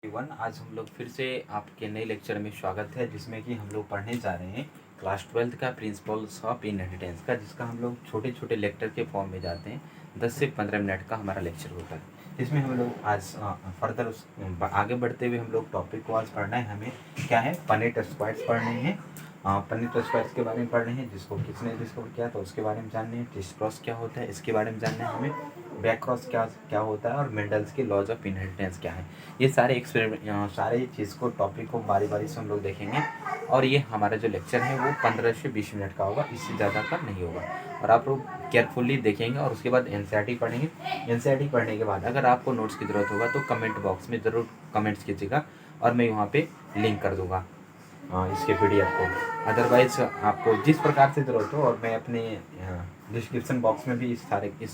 One आज हम लोग फिर से आपके नए लेक्चर में स्वागत है, जिसमें कि हम लोग पढ़ने जा रहे हैं क्लास 12th का प्रिंसिपल्स ऑफ इनहेरिटेंस का, जिसका हम लोग छोटे छोटे लेक्चर के फॉर्म में जाते हैं। 10 से 15 मिनट का हमारा लेक्चर होता है, जिसमें हम लोग आज फर्दर आगे बढ़ते हुए हम लोग टॉपिक को आज पढ़ना है। हमें क्या है, पनेट स्क्वायर्स पढ़ने हैं। पनेट स्क्वायर्स के बारे में पढ़ने हैं, जिसको किसने डिस्कवर किया तो उसके बारे में जानने हैं। टिस्ट क्रॉस क्या होता है इसके बारे में जानना है हमें। बैक क्रॉस क्या क्या होता है, और मेंडल्स के लॉज ऑफ इनहेरिटेंस क्या है। ये सारे एक्सपेरिमेंट सारे चीज़ को टॉपिक को बारी बारी से हम लोग देखेंगे। और ये हमारा जो लेक्चर है वो 15 से 20 मिनट का होगा, इससे ज़्यादा का नहीं होगा। और आप लोग केयरफुली देखेंगे और उसके बाद एनसीईआरटी पढ़ेंगे। एनसीईआरटी पढ़ने के बाद अगर आपको नोट्स की ज़रूरत होगा तो कमेंट बॉक्स में ज़रूर कमेंट्स कीजिएगा, और मैं वहाँ पे लिंक कर दूँगा इसके पीडीएफ को। अदरवाइज आपको जिस प्रकार से ज़रूरत हो, और मैं अपने डिस्क्रिप्शन बॉक्स में भी इस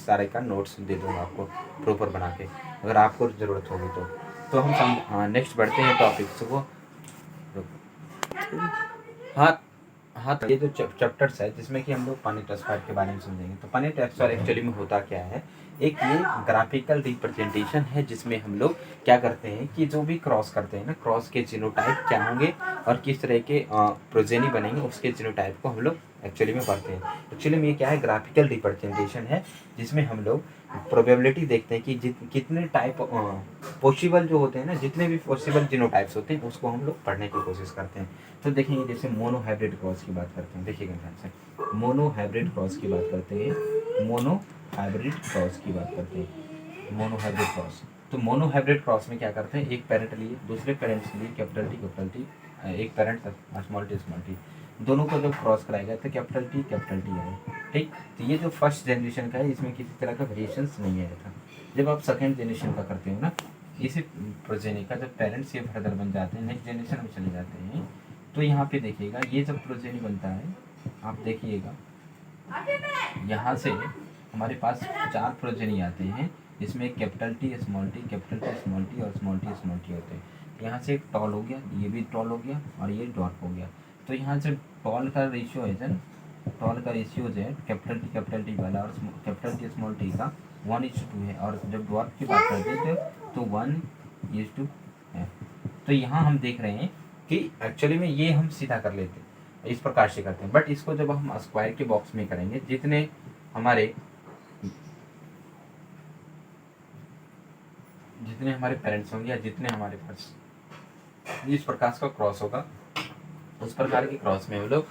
सारे का नोट्स दे दूँगा आपको प्रॉपर बना के, अगर आपको ज़रूरत होगी तो हम नेक्स्ट बढ़ते हैं टॉपिक्स को। हाँ हाँ, तो ये जो चैप्टर्स है जिसमें कि हम लोग पनेट स्क्वायर के बारे में समझेंगे। तो पनेट स्क्वायर एक्चुअली में होता क्या है, एक ये ग्राफिकल रिप्रेजेंटेशन है, जिसमें हम लोग क्या करते हैं कि जो भी क्रॉस करते हैं ना, क्रॉस के जीनोटाइप क्या होंगे और किस तरह के प्रोजेनी बनेंगे, उसके जीनोटाइप को हम लोग एक्चुअली में पढ़ते हैं। एक्चुअली में ये क्या है, ग्राफिकल रिप्रेजेंटेशन है, जिसमें हम लोग प्रोबेबिलिटी देखते हैं कि कितने टाइप पॉसिबल जो होते हैं ना, जितने भी पॉसिबल जीनोटाइप्स होते हैं उसको हम लोग पढ़ने की कोशिश करते हैं। तो देखेंगे, जैसे मोनो हाइब्रिड क्रॉस की बात करते हैं, देखिएगा ध्यान से। मोनो हाइब्रिड क्रॉस की बात करते हैं, मोनो हाइब्रिड क्रॉस की बात करते हैं, मोनो हाइब्रिड क्रॉस। तो मोनो हाइब्रिड क्रॉस में क्या करते हैं, एक पेरेंट लिए दूसरे पेरेंट्स के लिए कैपिटल टी, एक पेरेंट स्मॉल टी, दोनों को जब क्रॉस कराएगा तो कैपिटल टी आए, ठीक। तो ये जो फर्स्ट जनरेशन का है, इसमें किसी तरह का वेरिएशंस नहीं आया था। जब आप सेकेंड जनरेशन का करते हो ना, इसी प्रोजेनी का जब पेरेंट्स ये फर्दर बन जाते हैं, नेक्स्ट जनरेशन में चले जाते हैं, तो यहाँ पे देखिएगा ये जब प्रोजेनी बनता है, आप देखिएगा यहाँ से हमारे पास 4 प्रोजेनी आते हैं, जिसमें capital T, capital T, small T होते हैं। यहाँ से टॉल हो गया, ये भी टॉल हो गया, और ये डॉट हो गया। तो यहाँ से टॉल का रेशियो है सर, टॉल का रेशियो जो है कैपिटल टी वाला और कैपिटल टी स्मॉल टी का 1:2 है, और जब डॉट की बात करते हैं तो 1:2 है। तो यहाँ हम देख रहे हैं कि एक्चुअली में ये हम सीधा कर लेते हैं, इस प्रकार से करते हैं। बट इसको जब हम स्क्वायर के बॉक्स में करेंगे, जितने हमारे पेरेंट्स होंगे या जितने हमारे पास इस प्रकार का क्रॉस होगा, उस प्रकार के क्रॉस में हम लोग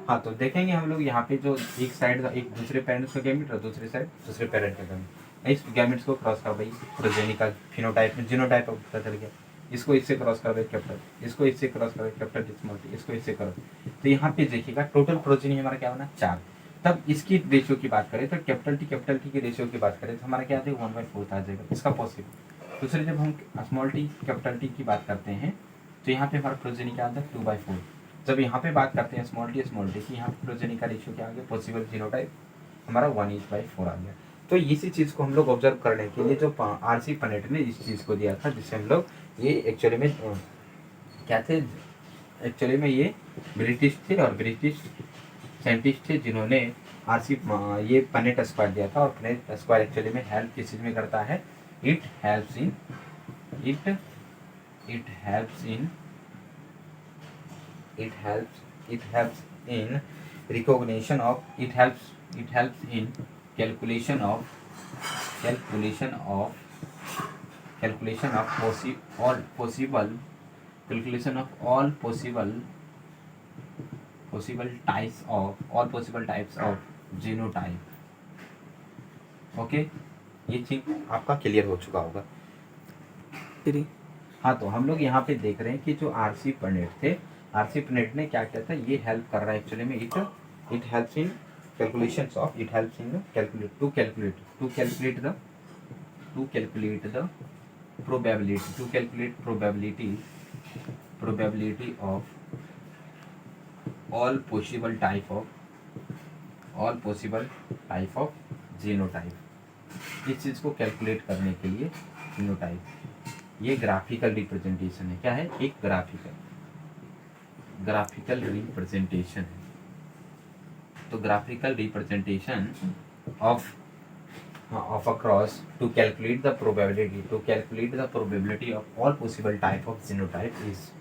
हाँ, तो देखेंगे हम लोग यहाँ पे जो एक साइड का एक दूसरे पेरेंट्स का गैमेट और दूसरी साइड दूसरे पेरेंट का गैमेट, इस गैमेट्स को क्रॉस कर भाई प्रोजेनी का फिनोटाइप जीनोटाइप पता चल गया। इसको इससे क्रॉस कर भाई कैपिटल, इसको इससे क्रॉस कर कैपिटल स्मॉल टी, इसको इससे करो। तो यहाँ पे देखिएगा टोटल प्रोजेनी हमारा क्या होना, 4। तब इसकी रेशियो की बात करें तो कैपिटल टी की रेशियो की बात करें तो हमारा क्या आ जाएगा, 1/4 आ जाएगा, इसका पॉसिबल। दूसरे जब हम स्मॉल टी कैपिटल टी की बात करते हैं, तो यहाँ पे हमारा प्रोजेनी क्या आता है, 2/4। जब यहाँ पे बात करते हैं स्मॉल टी की, यहाँ पे प्रोजेनी का रेशियो क्या आ गया, पॉसिबल जीनोटाइप हमारा 1:4 आ गया। तो इसी चीज़ को हम लोग ऑब्जर्व करने के लिए जो आरसी पनेट ने इस चीज़ को दिया था, जिससे हम लोग ये एक्चुअली में क्या थे, एक्चुअली में ये ब्रिटिश थे, और ब्रिटिश साइंटिस्ट थे जिन्होंने आरसी ये पनेट स्क्वायर दिया था। और पनेट स्क्वायर एक्चुअली में हेल्प किस चीज़ में करता है, it helps in recognition of it helps in calculation of all possible types of genotype। Okay, ये चीज आपका क्लियर हो चुका होगा। हाँ, तो हम लोग यहाँ पे देख रहे हैं कि जो आरसी पनेट थे, आरसी पनेट ने क्या किया था, ये हेल्प कर रहा है एक्चुअली में, it helps in calculations of it helps in to calculate the probability of all possible type of genotype. इस चीज को कैलकुलेट करने के लिए जीनोटाइप, ये ग्राफिकल रिप्रेजेंटेशन है। क्या है, एक ग्राफिकल रिप्रेजेंटेशन है। तो graphical representation of of a cross to calculate the probability of all possible type of genotype is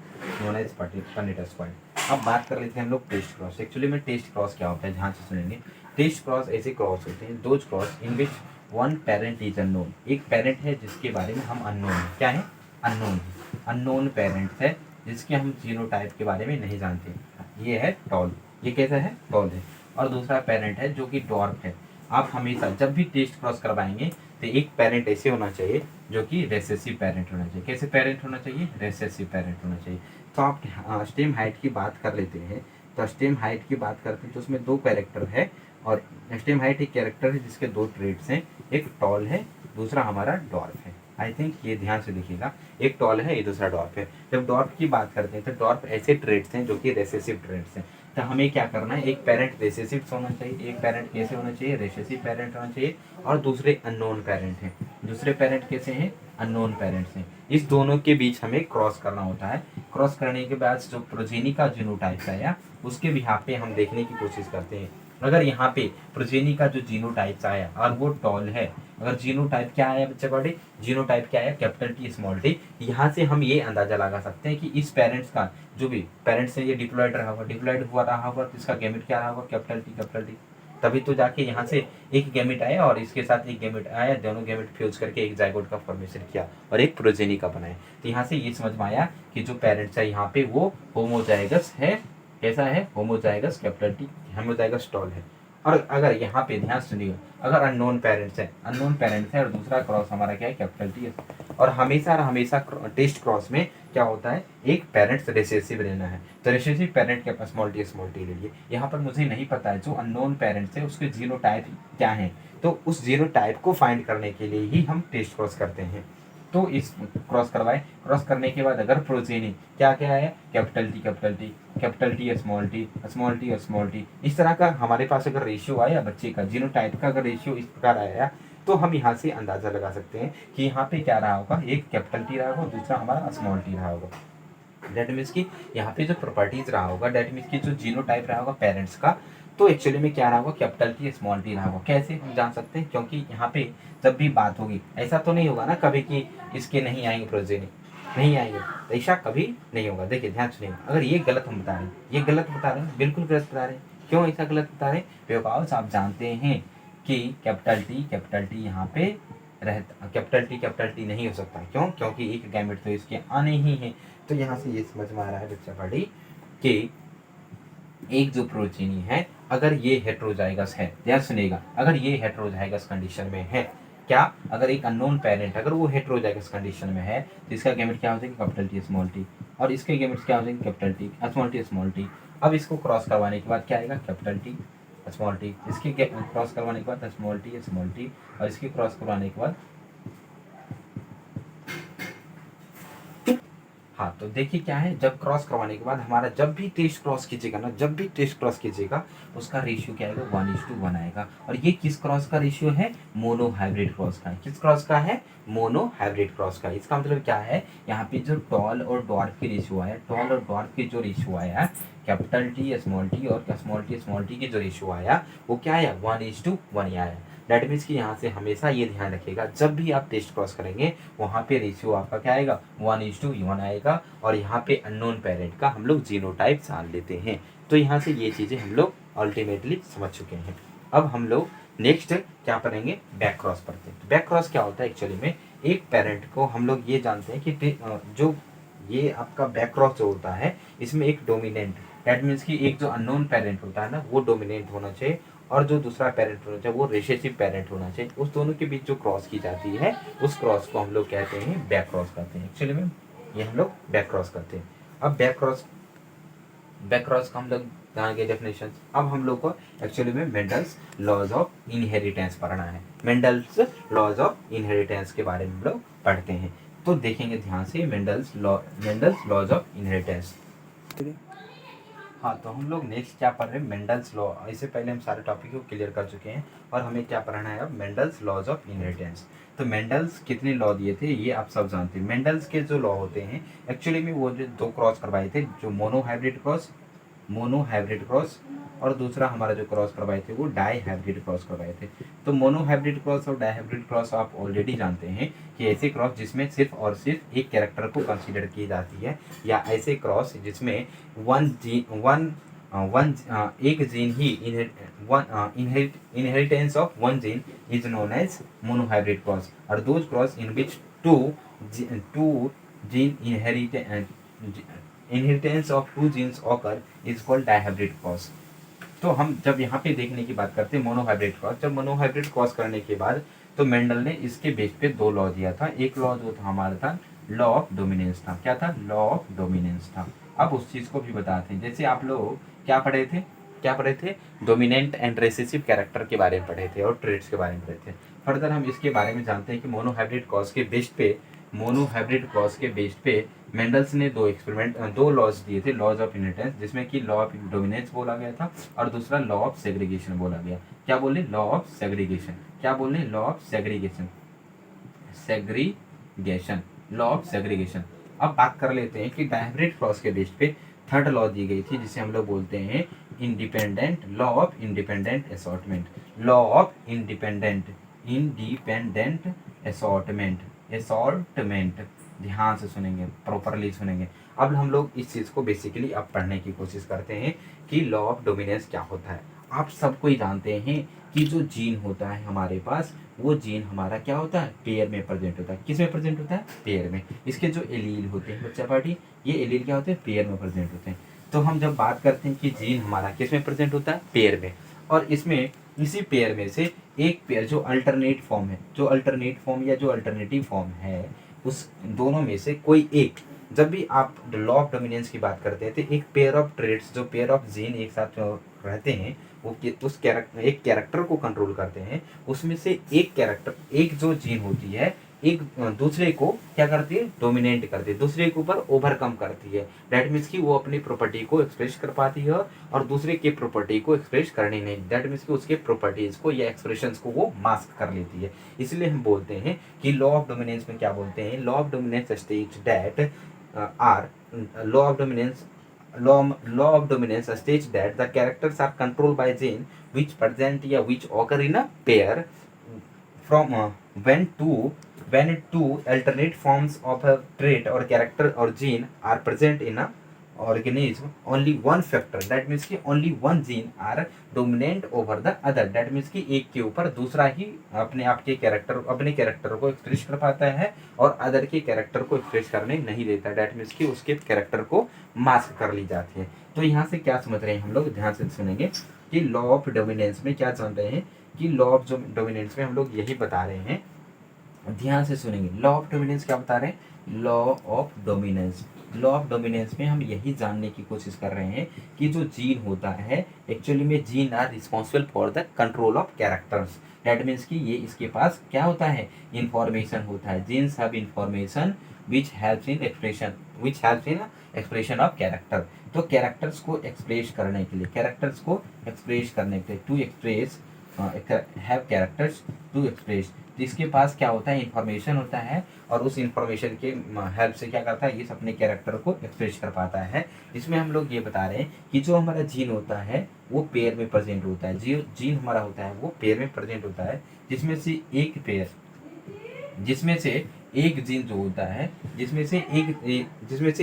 known as Punnett square. अब बात कर लेते हैं हम लोग टेस्ट क्रॉस। एक्चुअली में टेस्ट क्रॉस क्या होता है, ध्यान से सुनेंगे। टेस्ट क्रॉस ऐसे क्रॉस होते हैं, those cross in which one parent is unknown, एक पेरेंट है जिसके बारे में हम अननोन है। क्या है? अननोन है, अननोन पेरेंट है जिसके हम जीनोटाइप के बारे में नहीं जानते। ये है टॉल, ये कैसा है? टॉल है। और दूसरा पेरेंट है जो कि डॉर्फ है। आप हमेशा जब भी टेस्ट क्रॉस करवाएंगे तो एक पेरेंट ऐसे होना चाहिए जो कि रेसेसिव पेरेंट होना चाहिए। कैसे पेरेंट होना चाहिए? रेसेसिव पेरेंट होना चाहिए। तो आप स्टेम हाइट की बात कर लेते हैं, तो स्टेम हाइट की बात करते हैं तो उसमें दो कैरेक्टर है, और स्टेम हाइट एक कैरेक्टर है जिसके दो ट्रेड्स हैं, एक टॉल है, दूसरा हमारा डॉर्फ है। आई थिंक ये ध्यान से देखिएगा, एक टॉल है, ये दूसरा डॉर्फ है। जब डॉर्फ की बात करते हैं तो डॉर्फ ऐसे ट्रेड्स हैं जो कि रेसेसिव ट्रेड्स हैं। तो हमें क्या करना है, एक पेरेंट रेसेसिव होना चाहिए, एक पेरेंट कैसे होना चाहिए? रेसेसिव पेरेंट होना चाहिए, और दूसरे अननोन पेरेंट हैं। दूसरे पेरेंट कैसे हैं? अननोन पेरेंट्स हैं। इस दोनों के बीच हमें क्रॉस करना होता है। क्रॉस करने के बाद जो प्रोजेनी का जीनोटाइप आया उसके बिहाफ पे हम देखने की कोशिश करते हैं। अगर यहाँ पे प्रोजेनी का जो जीनोटाइप आया और वो टॉल है, अगर जीनोटाइप क्या आया बच्चे बड़े, जीनोटाइप क्या आया? Capital T small T. यहाँ से हम ये अंदाजा लगा सकते हैं कि इस पेरेंट्स का जो भी पेरेंट्स है ये डिप्लॉयड रहा होगा, डिप्लॉयड हुआ रहा होगा तो इसका गैमेट क्या रहा होगा? Capital T, capital T. तभी तो जाके यहाँ से एक गैमेट आया और इसके साथ एक गैमेट आया, दोनों गैमेट फ्यूज करके एक जाइगोट का फॉर्मेशन किया और एक प्रोजेनी का बनाया। तो यहाँ से ये समझ में आया कि जो पेरेंट्स है यहाँ पे वो होमोजाइगस है। कैसा है? Homozygous, capital T, homozygous tall है। और अगर यहाँ पे ध्यान सुनिएगा, अगर अननोन पेरेंट्स है, अननोन पेरेंट्स है और दूसरा क्रॉस हमारा क्या है? कैपिटल टी है। और हमेशा हमेशा टेस्ट क्रॉस में क्या होता है? एक पेरेंट्स रिसेसिव रहना है, तो रिसेसिव पेरेंट के पास स्मॉल टी ले लिए। यहाँ पर मुझे नहीं पता है जो अननोन पेरेंट्स है उसके जीनोटाइप क्या है, तो उस जीनोटाइप को फाइंड करने के लिए ही हम टेस्ट क्रॉस करते हैं। तो इस क्रॉस करवाए, क्रॉस करने के बाद अगर प्रोजेनी क्या क्या है? Capital T, capital T, capital T, small T, small T और स्मॉल टी, इस तरह का हमारे पास अगर रेशियो आया बच्चे का जीनोटाइप का, अगर रेशियो इस प्रकार आया तो हम यहाँ से अंदाजा लगा सकते हैं कि यहाँ पे क्या रहा होगा? एक कैपिटल टी रहा होगा, दूसरा हमारा स्मॉल टी रहा होगा। डेट मीन्स की यहाँ पे जो प्रॉपर्टीज रहा होगा, डेट मीन्स की जो जीनोटाइप रहा होगा पेरेंट्स का, तो एक्चुअली में क्या रहा होगा? कैपिटल टी स्मॉल टी रहा होगा। कैसे हम जान सकते हैं? क्योंकि यहाँ पे जब भी बात होगी ऐसा तो नहीं होगा ना कभी कि इसके नहीं आएंगे प्रोजेनी, नहीं आएंगे, तो ऐसा कभी नहीं होगा। देखिए ध्यान सुनिएगा, अगर ये गलत हम बता रहे हैं, ये गलत बता रहे हैं, बिल्कुल गलत बता रहे हैं। क्यों ऐसा गलत बता रहे हैं? बिकॉज आप जानते हैं कि कैपिटल टी यहाँ पे रहता, कैपिटल टी नहीं हो सकता। क्यों? क्योंकि एक गैमेट तो इसके आने ही है। तो यहाँ से ये समझ में आ रहा है बच्चा पढ़ी कि एक जो प्रोटीनी है अगर ये हेट्रोजाइगस है, ध्यान सुनिएगा, अगर ये हेट्रोजाइगस कंडीशन में है, क्या? अगर एक अननोन पेरेंट अगर वो हेट्रोजाइगस कंडीशन में है तो इसका गैमेट क्या हो जाएगा? कैपिटल टी स्मॉल टी, और इसके गैमेट्स क्या हो जाएंगे? Capital T small T. अब इसको क्रॉस करवाने के बाद क्या आएगा? कैपिटल टी स्मॉल टी, इसके क्रॉस करवाने के बाद स्मॉल टी, और इसके क्रॉस करवाने के बाद, हाँ तो देखिए क्या है, जब क्रॉस करवाने के बाद हमारा जब भी टेस्ट क्रॉस कीजिएगा ना, जब भी टेस्ट क्रॉस कीजिएगा उसका रेशियो क्या आएगा? 1:1 आएगा। और ये किस क्रॉस का रेशियो है? मोनो हाइब्रिड क्रॉस का। किस क्रॉस का है? मोनो हाइब्रिड क्रॉस का। इसका मतलब क्या है? यहाँ पे जो टॉल और डॉर्फ की रेशियो आया, टॉल और डॉर्फ की जो रेशियो आया, कैपिटल टी स्मॉल टी और स्मॉल टी की जो रेशियो आया वो क्या आया? 1:1 आया। डेट मीन्स कि यहाँ से हमेशा ये ध्यान रखिएगा जब भी आप टेस्ट क्रॉस करेंगे वहाँ पे रेशियो आपका क्या आएगा? 1:1 आएगा। और यहाँ पे अननोन पेरेंट का हम लोग जीनोटाइप जान लेते हैं। तो यहाँ से ये चीज़ें हम लोग अल्टीमेटली समझ चुके हैं। अब हम लोग नेक्स्ट क्या करेंगे? बैक क्रॉस पढ़ते हैं। बैक क्रॉस क्या होता है? एक्चुअली में एक पेरेंट को हम लोग ये जानते हैं कि जो ये आपका बैक क्रॉस जो होता है इसमें एक डोमिनेंट, दैट मीन्स कि एक जो अननोन पेरेंट होता है ना वो डोमिनेंट होना चाहिए, और जो दूसरा पेरेंट होना चाहिए वो रिसेसिव पेरेंट होना चाहिए। उस दोनों के बीच जो क्रॉस की जाती है उस क्रॉस को हम लोग कहते हैं बैक क्रॉस करते हैं। एक्चुअली में ये हम लोग बैक क्रॉस करते हैं। अब बैक क्रॉस का हम लोग जान गए डेफिनेशन। अब हम लोग को एक्चुअली में मेंडल्स लॉज ऑफ इनहेरिटेंस पढ़ना है। मेंडल्स लॉज ऑफ इनहेरिटेंस के बारे में हम लोग पढ़ते हैं। तो देखेंगे ध्यान से मेंडल्स लॉज ऑफ इनहेरिटेंस। हाँ तो हम लोग नेक्स्ट क्या पढ़ रहे हैं? Mendel's law. इससे पहले हम सारे टॉपिक को क्लियर कर चुके हैं और हमें क्या पढ़ना है अब? Mendel's laws of inheritance. तो मेंडल्स कितने लॉ दिए थे ये आप सब जानते हैं। मेंडल्स के जो लॉ होते हैं एक्चुअली में वो जो दो क्रॉस करवाए थे, जो मोनो हाइब्रिड क्रॉस और दूसरा हमारा जो क्रॉस करवाए थे वो डाई हाइब्रिड क्रॉस करवाए थे। तो मोनो हाइब्रिड क्रॉस और डाई हाइब्रिड क्रॉस आप ऑलरेडी जानते हैं कि ऐसे क्रॉस जिसमें सिर्फ और सिर्फ एक कैरेक्टर को कंसीडर की जाती है, या ऐसे क्रॉस जिसमें एक gene he inheritance of one gene is known as monohybrid cross, or those cross in which two gene inheritance of two genes occur is called dihybrid cross। तो हम जब यहाँ पे देखने की बात करते हैं मोनोहाइब्रिड क्रॉस, जब मोनोहाइब्रिड क्रॉस करने के बाद तो मेंडल ने इसके बेस पे दो लॉ दिया था। एक लॉ जो था हमारा था लॉ ऑफ डोमिनेंस था। क्या था? लॉ ऑफ डोमिनेंस था। अब उस चीज को भी बताते हैं, जैसे आप लोग क्या पढ़े थे, डोमिनेंट एंड रेसेसिव कैरेक्टर के बारे में पढ़े थे और ट्रेड्स के बारे में पढ़े थे। फर्दर हम इसके बारे में जानते हैं कि मोनोहाइब्रिड क्रॉस के बेस पे मेंडल्स ने दो लॉज दिए थे, लॉज ऑफ इनहेरिटेंस, जिसमें कि लॉ ऑफ डोमिनेंस बोला गया था और दूसरा लॉ ऑफ सेग्रीगेशन बोला गया। क्या बोले? Law of segregation. क्या बोले? Law of segregation, law of segregation. अब बात कर लेते हैं कि डायहाइब्रिड क्रॉस के बेस पे थर्ड लॉ दी गई थी, जिसे हम लोग बोलते हैं लॉ ऑफ इंडिपेंडेंट असॉर्टमेंट। ध्यान से सुनेंगे, प्रॉपरली सुनेंगे। अब हम लोग इस चीज को बेसिकली अब पढ़ने की कोशिश करते हैं कि लॉ ऑफ डोमिनेंस क्या होता है। आप सबको ही जानते हैं कि जो जीन होता है हमारे पास, वो जीन हमारा क्या होता है? पेयर में प्रेजेंट होता है। किस में प्रेजेंट होता है? पेयर में। इसके जो एलील होते हैं बच्चा पार्टी, ये एलील क्या होते हैं? पेयर में प्रेजेंट होते हैं। तो हम जब बात करते हैं कि जीन हमारा किस में प्रेजेंट होता है? पेयर में। और इसमें इसी पेयर में से एक पेयर जो अल्टरनेट फॉर्म है, जो अल्टरनेटिव फॉर्म है, उस दोनों में से कोई एक, जब भी आप लॉ ऑफ डोमिनेंस की बात करते हैं तो एक पेयर ऑफ ट्रेड्स, जो पेयर ऑफ जीन एक साथ रहते हैं, वो उस एक कैरेक्टर को कंट्रोल करते हैं। उसमें से एक जो जीन होती है, एक दूसरे को क्या करती है? डोमिनेट करती है, दूसरे के ऊपर ओवरकम करती है। दैट मीन्स कि वो अपनी प्रॉपर्टी को एक्सप्रेस कर पाती है और दूसरे के प्रॉपर्टी को एक्सप्रेस करनी नहीं। दैट मीन्स कि उसके प्रॉपर्टीज को या एक्सप्रेशंस को वो मास्क कर लेती है। इसलिए हम बोलते हैं कि लॉ ऑफ डोमिनेंस में क्या बोलते हैं? Law of dominance states that law of dominance states that the characters are controlled by gene which present या which occur in a pair from when two alternate forms of a trait or character or gene are present in a organism, only one factor, that means कि only one gene are dominant over the other। that means कि एक के ऊपर दूसरा ही अपने character को express कर पाता है और अदर के कैरेक्टर को एक्सप्रेस करने नहीं देता। that means कि उसके कैरेक्टर को मास्क कर ली जाती है। तो यहाँ से क्या समझ रहे हैं हम लोग? ध्यान से सुनेंगे कि लॉ ऑफ डोमिनेंस में क्या जान रहे हैं कि लॉ ऑफ डोमिनेंस में हम लोग यही बता रहे हैं। ध्यान से सुनेंगे, लॉ ऑफ डोमिनेंस क्या बता रहे हैं? लॉ ऑफ डोमिनेंस में हम यही जानने की कोशिश कर रहे हैं कि जो जीन होता है, एक्चुअली में gene are responsible for the control of characters. That means कि ये इसके पास क्या होता है? इंफॉर्मेशन होता है। Genes have information which helps in expression of character. तो कैरेक्टर्स को एक्सप्रेस करने के लिए to express have characters to express, जिसके पास क्या होता है? इंफॉर्मेशन होता है और उस इंफॉर्मेशन के हेल्प से क्या करता है? ये अपने कैरेक्टर को एक्सप्रेस कर पाता है। जिसमें हम लोग ये बता रहे हैं कि जो हमारा जीन होता है वो पेयर में प्रेजेंट होता है। जो जीन हमारा होता है वो पेयर में प्रेजेंट होता है, जिसमें से एक जीन जो होता है, जिसमें से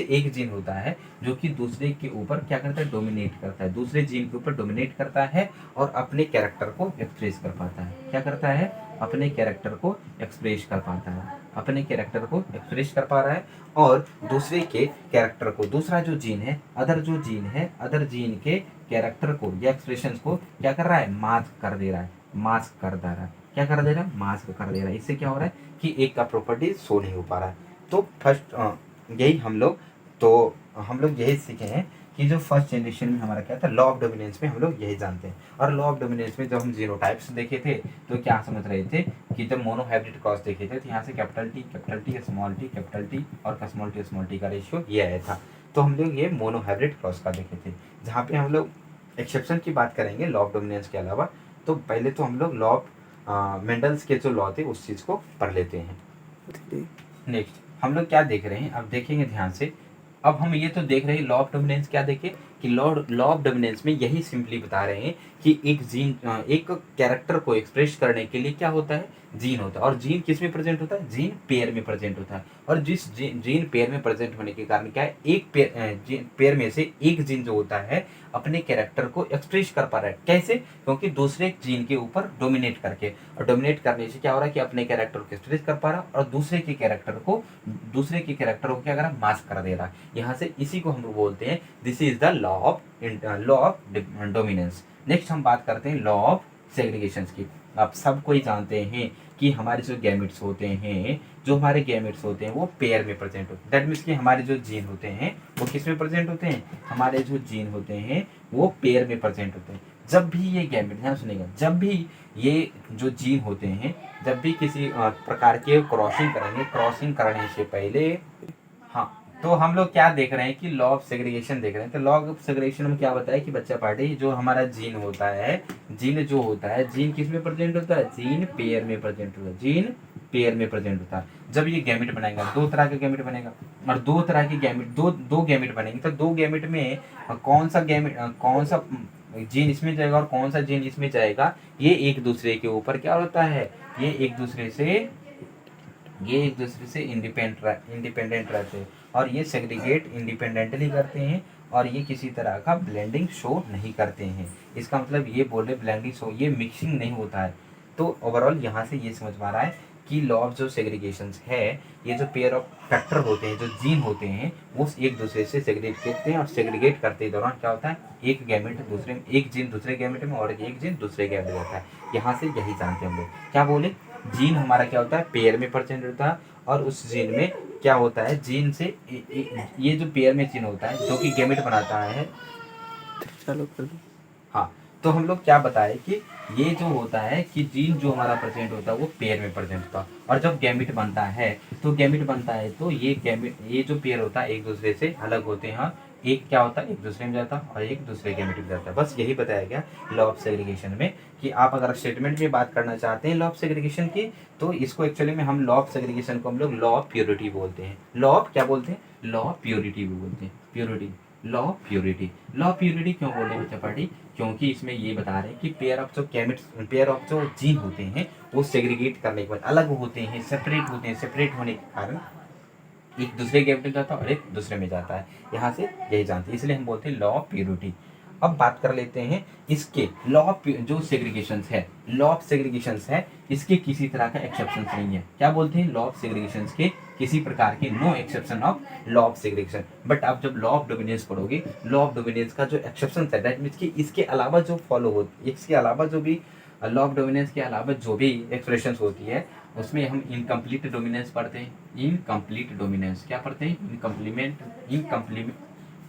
एक जीन होता है जो कि दूसरे के ऊपर क्या करता है? डोमिनेट करता है, दूसरे जीन के ऊपर डोमिनेट करता है और अपने कैरेक्टर को एक्सप्रेस कर पाता है। क्या करता है? अपने कैरेक्टर को एक्सप्रेस कर पा रहा है और दूसरे के कैरेक्टर को, दूसरा जो जीन है, अदर जीन के कैरेक्टर को या एक्सप्रेशन को क्या कर रहा है? मास्क कर दे रहा है। क्या कर दे रहा है? मास्क कर दे रहा है। इससे क्या हो रहा है कि एक का प्रॉपर्टी शो नहीं हो पा रहा है। तो फर्स्ट यही हम लोग यही सीखे हैं कि जो फर्स्ट जनरेशन में हमारा क्या था? लॉ ऑफ डोमिनेंस में हम लोग यही जानते हैं। और लॉ ऑफ डोमिनेंस में जब हम जीनोटाइप्स देखे थे तो क्या समझ रहे थे कि जब मोनोहाइब्रिड क्रॉस देखे थे तो यहाँ से कैपिटल टी, स्मॉल टी और स्मॉल टी का रेशियो ये आया था। तो हम लोग ये मोनोहाइब्रिड क्रॉस का देखे थे। जहाँ पे हम लोग एक्सेप्शन की बात करेंगे लॉ ऑफ डोमिनेंस के अलावा, तो पहले तो हम लोग लॉ ऑफ मेंडल्स के जो लॉ थे उस चीज़ को पढ़ लेते हैं। नेक्स्ट हम लोग क्या देख रहे हैं? अब देखेंगे ध्यान से अब हम ये तो देख रहे हैं लॉ ऑफ डोमिनेंस, क्या देखे कि लॉ ऑफ डोमिनेंस में यही सिंपली बता रहे हैं कि एक जीन एक कैरेक्टर को एक्सप्रेस करने के लिए क्या होता है, जीन होता है। और जीन किस में प्रेजेंट होता है, जीन पेयर में प्रेजेंट होता है। और जिस जीन पेयर में प्रेजेंट होने के कारण क्या है, एक पेयर में से एक जीन जो होता है अपने कैरेक्टर को एक्सप्रेस कर पा रहा है। कैसे, क्योंकि दूसरे जीन के ऊपर डोमिनेट करके, और डोमिनेट करने से क्या हो रहा है कि अपने कैरेक्टर को एक्सप्रेस कर पा रहा है और दूसरे के कैरेक्टर को क्या कर रहा है, मास्क कर दे रहा है। यहाँ से इसी को हम लोग बोलते हैं this is the law of dominance. Next हम बात करते हैं लॉ ऑफ सेग्रीगेशन की। आप सब कोई जानते हैं कि हमारे जो गैमेट्स होते हैं, वो पेयर में प्रेजेंट होते हैं। दैट मीन्स कि हमारे जो जीन होते हैं वो किस में प्रेजेंट होते हैं, हमारे जो जीन होते हैं वो पेयर में प्रेजेंट होते हैं। जब भी ये गैमेट, ध्यान सुनिएगा, जब भी ये जो जीन होते हैं जब भी किसी प्रकार के क्रॉसिंग करने से पहले, हाँ, तो हम लोग क्या देख रहे हैं कि लॉ ऑफ सेग्रीगेशन देख रहे हैं। तो लॉ ऑफ सेग्रीगेशन में क्या बताया कि बच्चा पार्टी जो हमारा जीन होता है, जीन किस में प्रेजेंट होता है, जीन पेयर में प्रेजेंट होता है। जब ये गैमेट बनेगा, दो तरह के गैमेट बनेगा, और दो तरह के गैमेट दो गैमेट बनेंगे, तो दो गैमेट में कौन सा जीन इसमें जाएगा और कौन सा जीन इसमें जाएगा, ये एक दूसरे के ऊपर क्या होता है, ये एक दूसरे से इंडिपेंडेंट रहते हैं, और ये सेग्रीगेट इंडिपेंडेंटली करते हैं, और ये किसी तरह का ब्लेंडिंग शो नहीं करते हैं। इसका मतलब ये बोले ब्लेंडिंग शो, ये मिक्सिंग नहीं होता है। तो ओवरऑल यहाँ से ये समझ में आ रहा है कि लॉ ऑफ जो सेग्रीगेशन है, ये जो पेयर ऑफ फैक्टर होते हैं, जो जीन होते हैं, वो एक दूसरे से सेग्रीगेट करते हैं, और सेग्रीगेट करते दौरान क्या होता है, एक जीन दूसरे गैमेट में और एक जीन दूसरे गैमेट में होता है। यहाँ से यही जानते हैं हम लोग, क्या बोले, जीन हमारा क्या होता है, पेयर में प्रेजेंट होता है, और उस जीन में क्या होता है, जीन से ये जो पेयर में जीन होता है जो कि गैमेट बनाता है। चलो कर दो। हाँ, तो हम लोग क्या बताए कि ये जो होता है कि जीन जो हमारा प्रेजेंट होता है वो पेयर में प्रेजेंट होता है, और जब गैमेट बनता है तो ये जो पेयर होता है एक दूसरे से अलग होते हैं। एक क्या होता है, एक दूसरे में जाता है और एक दूसरे गैमेट में जाता है। बस यही बताया गया लॉ ऑफ सेग्रीगेशन में। कि आप अगर स्टेटमेंट में बात करना चाहते हैं लॉ ऑफ सेग्रीगेशन की, तो इसको एक्चुअली में हम लॉ ऑफ सेग्रीगेशन को हम लोग लॉ ऑफ प्योरिटी बोलते हैं। लॉ ऑफ क्या बोलते हैं, लॉ ऑफ प्योरिटी भी बोलते हैं। लॉ ऑफ प्योरिटी क्यों बोल रहे हैं बच्चा पार्टी, क्योंकि इसमें ये बता रहे हैं कि पेयर ऑफ जो जीन होते हैं वो सेग्रीगेट करने के बाद अलग होते हैं, सेपरेट होने के कारण एक दूसरे गैमेट में जाता है और एक दूसरे में जाता है। यहाँ से यही जानते हैं, इसलिए हम बोलते हैं लॉ ऑफ प्योरिटी। अब बात कर लेते हैं इसके लॉ ऑफ जो सेग्रीगेशन है, इसके किसी तरह का एक्सेप्शन नहीं है। क्या बोलते हैं, लॉ ऑफ सेग्रीगेशन के किसी प्रकार के no exception of law of segregation. But आप जब लॉ ऑफ डोमिनेंस पढ़ोगे, लॉ ऑफ डोमिनेंस का जो एक्सेप्शन है, दैट मीन्स कि इसके अलावा जो फॉलो होती, इसके अलावा जो भी लॉ ऑफ डोमिनेंस के अलावा जो भी एक्सप्रेशन होती है, उसमें हम इनकम्प्लीट डोमिनेंस पढ़ते हैं। इनकम्प्लीट डोमिनेंस क्या पढ़ते हैं,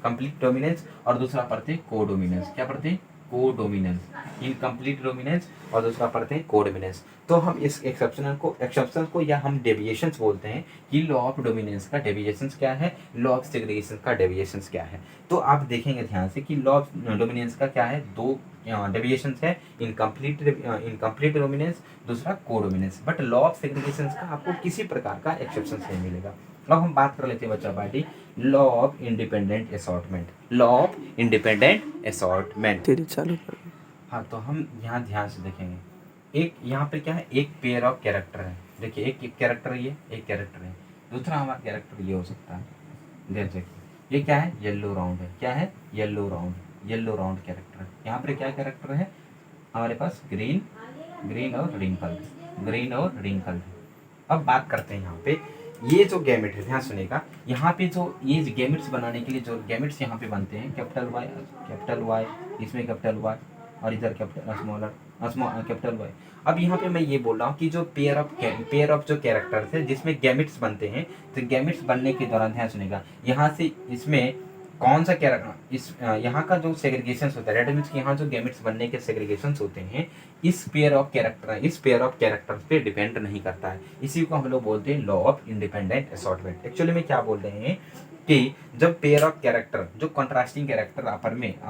कंप्लीट डोमिनेंस, और दूसरा पढ़ते हैं कोडोमिनेंस। क्या पढ़ते हैं, कोडोमिनेंस। इनकम्प्लीट डोमिनेंस और दूसरा पढ़ते हैं कोडोमिनेंस। तो हम इस एक्सेप्शन को या हम डेविएशंस बोलते हैं कि लॉ ऑफ डोमिनेंस का डेविएशंस क्या है, लॉ ऑफ सेग्रीगेशन का डेविएशंस क्या है। तो आप देखेंगे ध्यान से कि लॉ ऑफ डोमिनेंस का क्या है, दो डेविएशंस है, इनकम्प्लीट डोमिनेंस, दूसरा codominance. But law of segregation का आपको किसी प्रकार का एक्सेप्शन नहीं मिलेगा। अब हम बात कर लेते हैं बच्चा party law of independent assortment. तेरी चालू कर। हाँ, तो हम यहाँ ध्यान से देखेंगे, एक यहाँ पे क्या है, एक पेयर ऑफ कैरेक्टर है। देखिए एक कैरेक्टर ये, एक कैरेक्टर है, दूसरा हमारा कैरेक्टर ये हो सकता है। देखिए ये क्या है, येलो राउंड है। क्या है, येलो राउंड कैरेक्टर है। यहाँ पे क्या कैरेक्टर है हमारे पास, ग्रीन और रिंकल्ड। अब बात करते हैं यहाँ पे ये जो गैमेट है, ध्यान सुनेगा, यहाँ पे जो ये गैमेट्स बनाने के लिए जो गैमेट्स यहाँ पे बनते हैं, कैपिटल वाई, इसमें कैपिटल वाई, और इधर कैपिटल वाई। अब यहाँ पे मैं ये बोल रहा हूँ कि जो पेयर ऑफ जो कैरेक्टर्स है जिसमें गैमेट्स बनते हैं, तो गैमेट्स बनने के दौरान ध्यान सुनेगा, यहाँ से इसमें कौन सा कैरेक्टर, इस यहाँ का जो सेग्रीगेशन होता है, दैट मीन्स कि यहाँ जो गैमेट्स बनने के सेग्रीगेशन होते हैं, इस पेयर ऑफ कैरेक्टर्स पे डिपेंड नहीं करता है। इसी को हम लोग बोलते हैं law of independent assortment. Actually में क्या बोल रहे हैं कि जब पेयर ऑफ कैरेक्टर, जो कंट्रास्टिंग कैरेक्टर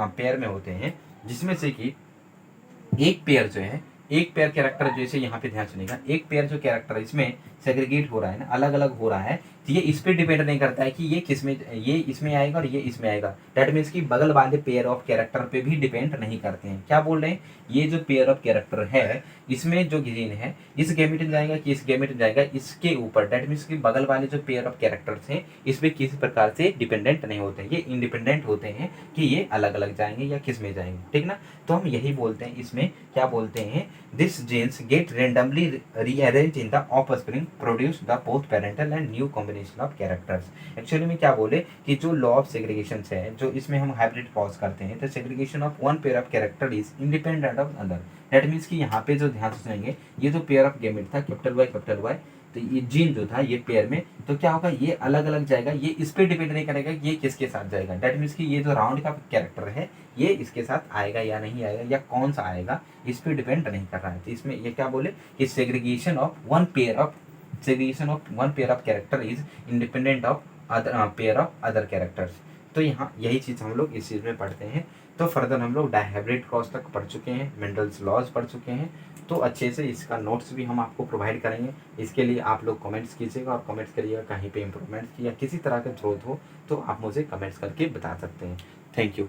पेयर में होते हैं, जिसमें से कि एक पेयर जो है एक पेयर कैरेक्टर जैसे यहाँ पे ध्यान सुनिएगा, एक पेयर जो कैरेक्टर इसमें सेग्रीगेट हो रहा है ना, अलग अलग हो रहा है, तो ये इस पे डिपेंड नहीं करता है कि ये किस में, ये इसमें आएगा और ये इसमें आएगा। दैट मीन्स कि बगल वाले पेयर ऑफ कैरेक्टर पे भी डिपेंड नहीं करते हैं। क्या बोल रहे हैं, ये जो पेयर ऑफ कैरेक्टर है इसमें जो जीन है इस गैमेट में जाएगा कि इस गैमेट में जाएगा, इसके ऊपर, दैट मीन्स कि बगल वाले जो पेयर ऑफ कैरेक्टर्स हैं इसमें किसी प्रकार से डिपेंडेंट नहीं होते हैं, ये इंडिपेंडेंट होते हैं कि ये अलग अलग जाएंगे या किस में जाएंगे, ठीक ना। तो हम यही बोलते हैं इसमें, क्या बोलते हैं, this genes get randomly rearranged in the offspring produce the both parental and new combination of characters। Actually में क्या बोले कि जो लॉ ऑफ सेग्रीगेशन है, जो इसमें हम हाइब्रिड पॉज करते हैं, तो segregation of one pair of character is independent of other. That means कि यहाँ पे जो ध्यान से सुनेंगे, ये जो पेयर ऑफ गैमेट था कैपिटल वाई, तो ये जीन जो था ये पेयर में, तो क्या होगा, ये अलग अलग जाएगा, ये इस पे डिपेंड नहीं करेगा कि ये किसके साथ जाएगा। दैट मीन्स कि ये जो राउंड का कैरेक्टर है ये इसके साथ आएगा या नहीं आएगा, या कौन सा आएगा, इस पे डिपेंड नहीं कर रहा है। तो इसमें ये क्या बोले कि segregation of one pair of character is independent of other pair of other characters. तो यहाँ यही चीज़ हम लोग इस चीज़ में पढ़ते हैं। तो फर्दर हम लोग डायहाइब्रिड क्रॉस तक पढ़ चुके हैं, मेंडल्स लॉज पढ़ चुके हैं। तो अच्छे से इसका नोट्स भी हम आपको प्रोवाइड करेंगे। इसके लिए आप लोग कमेंट्स कीजिएगा और कमेंट्स करिएगा कहीं पे इम्प्रूवमेंट की या किसी तरह का जरूरत हो तो आप मुझे कमेंट्स करके बता सकते हैं। Thank you.